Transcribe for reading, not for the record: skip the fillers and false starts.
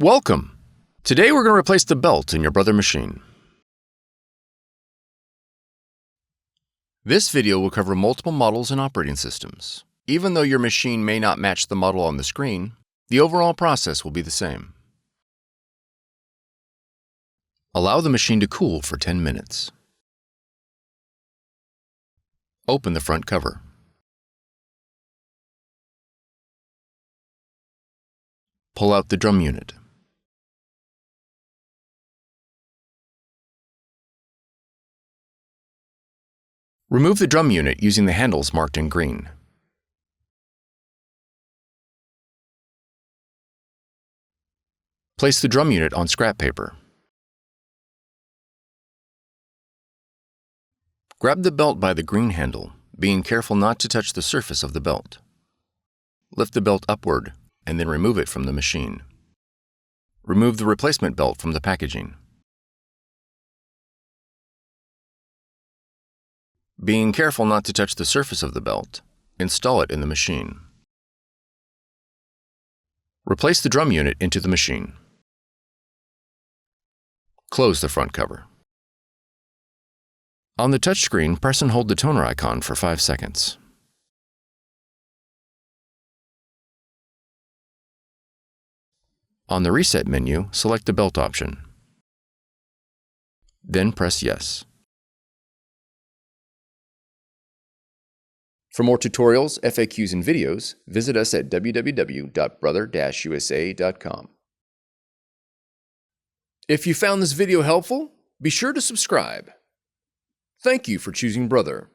Welcome! Today we're going to replace the belt in your Brother machine. This video will cover multiple models and operating systems. Even though your machine may not match the model on the screen, the overall process will be the same. Allow the machine to cool for 10 minutes. Open the front cover. Pull out the drum unit. Remove the drum unit using the handles marked in green. Place the drum unit on scrap paper. Grab the belt by the green handle, being careful not to touch the surface of the belt. Lift the belt upward and then remove it from the machine. Remove the replacement belt from the packaging. Being careful not to touch the surface of the belt, install it in the machine. Replace the drum unit into the machine. Close the front cover. On the touchscreen, press and hold the toner icon for 5 seconds. On the Reset menu, select the belt option. Then press Yes. For more tutorials, FAQs, and videos, visit us at www.brother-usa.com. If you found this video helpful, be sure to subscribe. Thank you for choosing Brother.